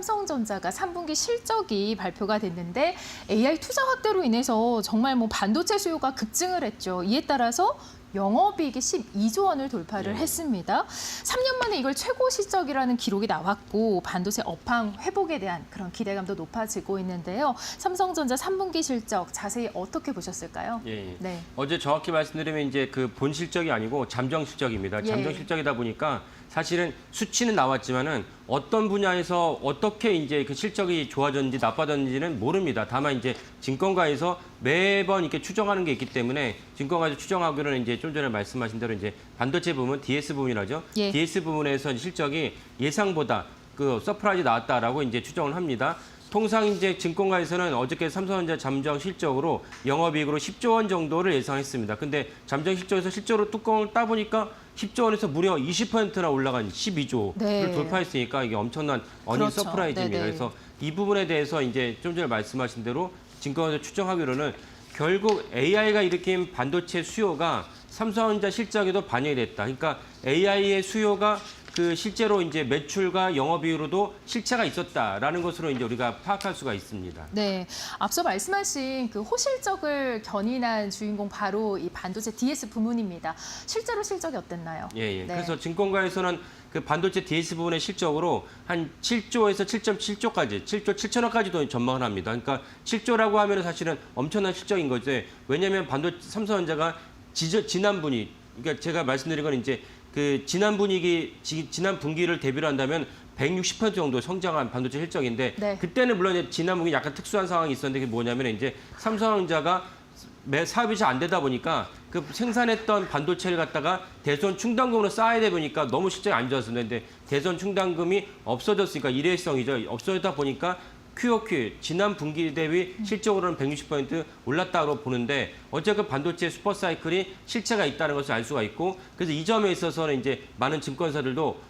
삼성전자가 3분기 실적이 발표가 됐는데 AI 투자 확대로 인해서 정말 뭐 반도체 수요가 급증을 했죠. 이에 따라서 영업이익이 12조 원을 돌파를 했습니다. 3년 만에 이걸 최고 실적이라는 기록이 나왔고 반도체 업황 회복에 대한 그런 기대감도 높아지고 있는데요. 삼성전자 3분기 실적 자세히 어떻게 보셨을까요? 예. 네. 어제 정확히 말씀드리면 이제 그 본 실적이 아니고 잠정 실적입니다. 잠정 실적이다 보니까 사실은 수치는 나왔지만은 어떤 분야에서 어떻게 이제 그 실적이 좋아졌는지 나빠졌는지는 모릅니다. 다만 이제 증권가에서 매번 이렇게 추정하는 게 있기 때문에 증권가에서 추정하기로는 이제 좀 전에 말씀하신 대로 이제 반도체 부분, DS 부분이라죠. DS 부분에서 실적이 예상보다 그 서프라이즈 나왔다라고 이제 추정을 합니다. 통상 이제 증권가에서는 어저께 삼성전자 잠정 실적으로 영업이익으로 10조 원 정도를 예상했습니다. 근데 잠정 실적에서 실적으로 뚜껑을 따보니까 10조 원에서 무려 20%나 올라간 12조를 돌파했으니까 이게 엄청난 어닝 서프라이즈입니다. 그래서 이 부분에 대해서 이제 좀 전에 말씀하신 대로 증권가에서 추정하기로는 결국 AI가 일으킨 반도체 수요가 삼성전자 실적에도 반영이 됐다. 그러니까 AI의 수요가 그 실제로 이제 매출과 영업이익으로도 실체가 있었다라는 것으로 이제 우리가 파악할 수가 있습니다. 네, 앞서 말씀하신 그 호실적을 견인한 주인공 바로 이 반도체 DS 부문입니다. 실제로 실적이 어땠나요? 네. 그래서 증권가에서는 그 반도체 DS 부분의 실적으로 한 7조에서 7.7조까지, 7조 7천억까지도 전망을 합니다. 그러니까 7조라고 하면 사실은 엄청난 실적인 거죠. 왜냐하면 반도체 삼성전자가 지난 분기, 그러니까 제가 말씀드린 건 이제 그 지난 분기를 대비를 한다면 160% 정도 성장한 반도체 실적인데 그때는 물론 지난 분기 약간 특수한 상황이 있었는데 그게 뭐냐면 이제 삼성전자가 사업이 잘 안 되다 보니까 그 생산했던 반도체를 갖다가 대손 충당금으로 쌓아야 되다 보니까 너무 실적이 안 좋았습니다. 근데 대손 충당금이 없어졌으니까 일회성이죠. 없어졌다 보니까 QOQ, 지난 분기 대비 실적으로는 160% 올랐다고 보는데 어쨌든 반도체 슈퍼사이클이 실체가 있다는 것을 알 수가 있고 그래서 이 점에 있어서는 이제 많은 증권사들도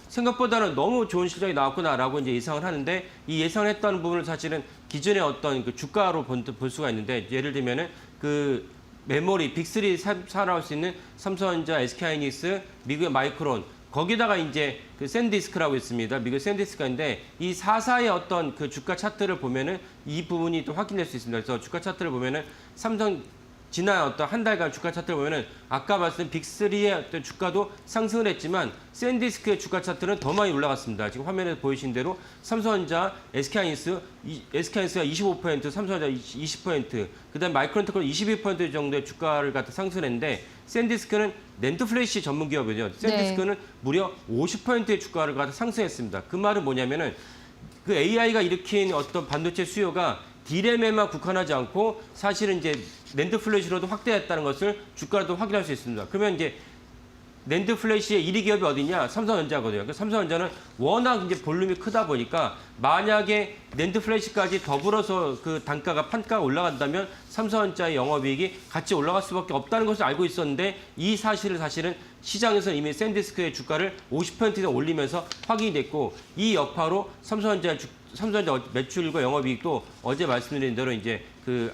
생각보다는 너무 좋은 실적이 나왔구나라고 이제 예상을 하는데 이 예상했다는 부분을 사실은 기존의 어떤 그 주가로 볼 수가 있는데 예를 들면은 그 메모리 빅3 살아올 수 있는 삼성전자, SK하이닉스, 미국의 마이크론 거기다가 이제 그 샌디스크라고 있습니다. 미국 샌디스크가 있는데 이 4사의 어떤 그 주가 차트를 보면은 이 부분이 또 확인될 수 있습니다. 그래서 주가 차트를 보면은 삼성 지난 어떤 한 달간 주가 차트를 보면은 아까 말씀 빅3의 어떤 주가도 상승을 했지만 샌디스크의 주가 차트는 더 많이 올라갔습니다. 지금 화면에 보이신 대로 삼성전자, SK하이닉스가 25%, 삼성전자 20%, 그다음 마이크론테크는 22% 정도의 주가를 갖다 상승했는데 샌디스크는 낸드 플래시 전문 기업이죠. 샌디스크는 무려 50%의 주가를 갖다 상승했습니다. 그 말은 뭐냐면은 그 AI가 일으킨 어떤 반도체 수요가 D램에만 국한하지 않고 사실은 이제 낸드 플래시로도 확대했다는 것을 주가로도 확인할 수 있습니다. 그러면 이제 낸드 플래시의 1위 기업이 어디냐? 삼성전자거든요. 그러니까 삼성전자는 워낙 이제 볼륨이 크다 보니까 만약에 낸드 플래시까지 더불어서 그 판가가 올라간다면 삼성전자의 영업이익이 같이 올라갈 수밖에 없다는 것을 알고 있었는데 이 사실을 사실은 시장에서 이미 샌디스크의 주가를 50% 이상 올리면서 확인이 됐고 이 여파로 삼성전자 매출과 영업이익도 어제 말씀드린 대로 이제 그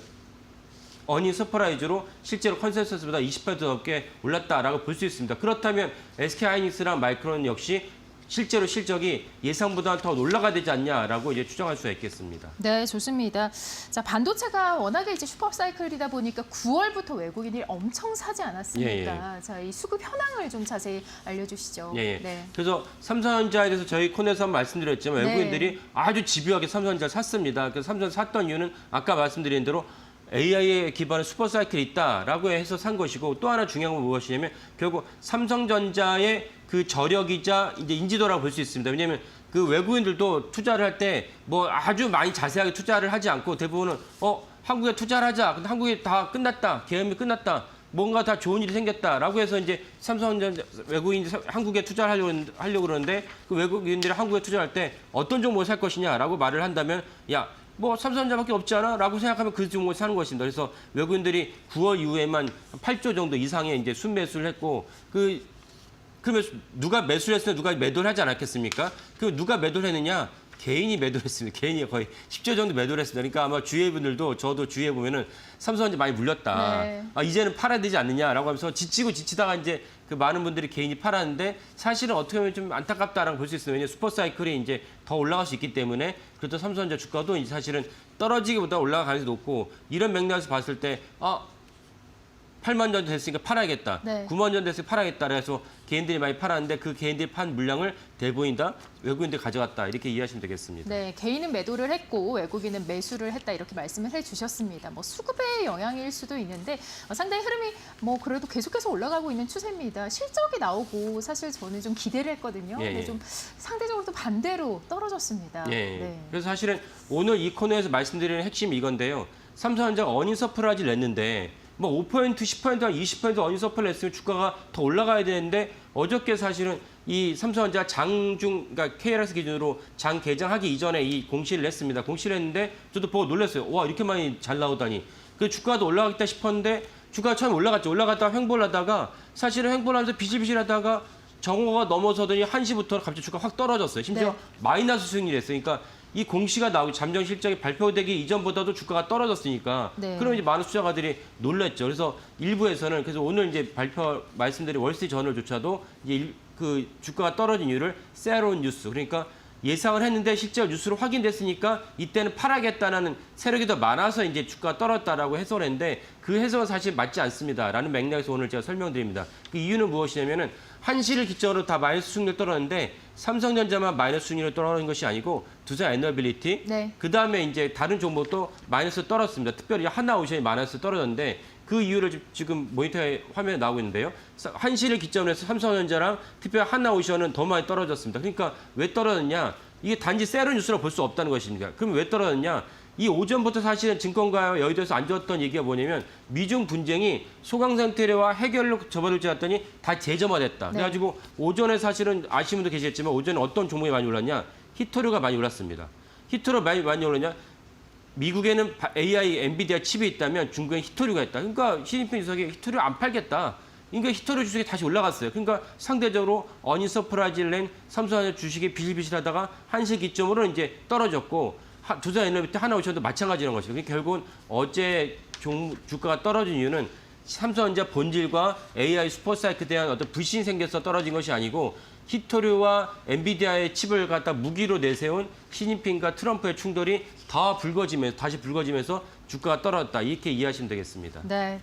어닝 서프라이즈로 실제로 컨센서스보다 20% 넘게 올랐다라고 볼 수 있습니다. 그렇다면 SK하이닉스랑 마이크론 역시 실제로 실적이 예상보다 더 올라가야 되지 않냐라고 이제 추정할 수가 있겠습니다. 네, 좋습니다. 자, 반도체가 워낙에 이제 슈퍼사이클이다 보니까 9월부터 외국인이 엄청 사지 않았습니까? 자, 이 수급 현황을 좀 자세히 알려주시죠. 네. 그래서 삼성전자에 대해서 저희 코너에서 한번 말씀드렸지만 외국인들이 아주 집요하게 삼성전자를 샀습니다. 그래서 삼성전자 샀던 이유는 아까 말씀드린 대로 AI에 기반한 슈퍼사이클이 있다라고 해서 산 것이고 또 하나 중요한 건 무엇이냐면 결국 삼성전자의 그 저력이자 이제 인지도라고 볼 수 있습니다. 왜냐하면 그 외국인들도 투자를 할 때 뭐 아주 많이 자세하게 투자를 하지 않고 대부분은 한국에 투자를 하자. 근데 한국이 다 끝났다. 계엄이 끝났다. 뭔가 다 좋은 일이 생겼다라고 해서 이제 삼성전자 외국인이 한국에 투자를 하려고 그러는데 그 외국인들이 한국에 투자할 때 어떤 종목을 살 것이냐라고 말을 한다면 뭐 삼성전자밖에 없지 않아? 라고 생각하면 그 종목을 사는 것입니다. 그래서 외국인들이 9월 이후에만 8조 정도 이상의 이제 순매수를 했고 그러면 누가 매수를 했으면 누가 매도를 하지 않았겠습니까? 그 누가 매도를 했느냐? 개인이 매도를 했습니다. 개인이 거의 10조 정도 매도를 했습니다. 그러니까 아마 주위의 분들도 저도 주위에 보면은 삼성전자 많이 물렸다. 네. 아, 이제는 팔아야 되지 않느냐라고 하면서 지치다가 이제 그 많은 분들이 개인이 팔았는데 사실은 어떻게 보면 좀 안타깝다라고 볼 수 있어요. 왜냐하면 슈퍼사이클이 이제 더 올라갈 수 있기 때문에 그렇다고 삼성전자 주가도 이제 사실은 떨어지기보다 올라갈 가능성이 높고 이런 맥락에서 봤을 때 8만 전 됐으니까 팔아야겠다. 네. 9만 전 됐으니까 팔아야겠다. 그래서 개인들이 많이 팔았는데 그 개인들이 판 물량을 대부분이 다 외국인들이 가져갔다. 이렇게 이해하시면 되겠습니다. 네, 개인은 매도를 했고 외국인은 매수를 했다 이렇게 말씀을 해주셨습니다. 뭐 수급의 영향일 수도 있는데 상당히 흐름이 뭐 그래도 계속해서 올라가고 있는 추세입니다. 실적이 나오고 사실 저는 좀 기대를 했거든요. 예, 근데 예. 좀 상대적으로 또 반대로 떨어졌습니다. 예. 네. 그래서 사실은 오늘 이 코너에서 말씀드리는 핵심이 이건데요. 삼성전자가 어닝 서프라이즈를 냈는데 뭐 5%, 10%, 20% 어닝 서프라이즈 냈으면 주가가 더 올라가야 되는데 어저께 사실은 이 삼성전자 그러니까 KRX 기준으로 장 개장하기 이전에 이 공시를 냈습니다. 공시를 했는데 저도 보고 놀랐어요. 와, 이렇게 많이 잘 나오다니. 그 주가도 올라가겠다 싶었는데 주가가 처음에 올라갔죠. 올라갔다가 횡보를 하다가 사실은 횡보를 하면서 비실비실하다가 정오가 넘어서더니 1시부터 갑자기 주가 확 떨어졌어요. 심지어 네. 마이너스 수익률이 됐어요. 그러니까 이 공시가 나오고 잠정 실적이 발표되기 이전보다도 주가가 떨어졌으니까 네. 그럼 이제 많은 투자가들이 놀랬죠. 그래서 일부에서는 그래서 오늘 이제 발표 말씀드린 월스트리트저널조차도 이제 그 주가가 떨어진 이유를 새로운 뉴스 그러니까 예상을 했는데 실제로 뉴스로 확인됐으니까 이때는 팔아야겠다는 세력이 더 많아서 이제 주가가 떨어졌다라고 해석을 했는데 그 해석은 사실 맞지 않습니다라는 맥락에서 오늘 제가 설명드립니다. 그 이유는 무엇이냐면은 한시를 기점으로 다 마이너스 수익률 떨어졌는데 삼성전자만 마이너스 수익률이 떨어진 것이 아니고 두산 에너빌리티 네. 그다음에 이제 다른 종목도 마이너스 떨어졌습니다. 특별히 하나오션이 마이너스 떨어졌는데 그 이유를 지금 모니터에 화면에 나오고 있는데요. 한시를 기점으로 해서 삼성전자랑 특별히 하나오션은 더 많이 떨어졌습니다. 그러니까 왜 떨어졌냐? 이게 단지 새로운 뉴스로 볼 수 없다는 것입니다. 그럼 왜 떨어졌냐? 이 오전부터 사실은 증권가와 여의도에서 안 좋았던 얘기가 뭐냐면 미중 분쟁이 소강 상태와 해결로 접어들지 않았더니 다 재점화됐다. 네. 그래가지고 오전에 사실은 아시는 분도 계시겠지만 오전에 어떤 종목이 많이 올랐냐? 히토류가 많이 올랐습니다. 히토류가 많이 올랐냐? 미국에는 AI, 엔비디아 칩이 있다면 중국엔 히토류가 있다. 그러니까 시진핑 주석이 히토류 안 팔겠다. 그러니까 히토류 주식이 다시 올라갔어요. 그러니까 상대적으로 어닝 서프라이즈를 낸 삼성전자 주식이 비실비실하다가 한시 기점으로 이제 떨어졌고 두산 에너비티 하나오션도 마찬가지라는 것이죠. 그러니까 결국은 어제 주가가 떨어진 이유는 삼성전자 본질과 AI 슈퍼사이클에 대한 어떤 불신이 생겨서 떨어진 것이 아니고 히토류와 엔비디아의 칩을 갖다 무기로 내세운 시진핑과 트럼프의 충돌이 다시 불거지면서 주가가 떨어졌다. 이렇게 이해하시면 되겠습니다. 네.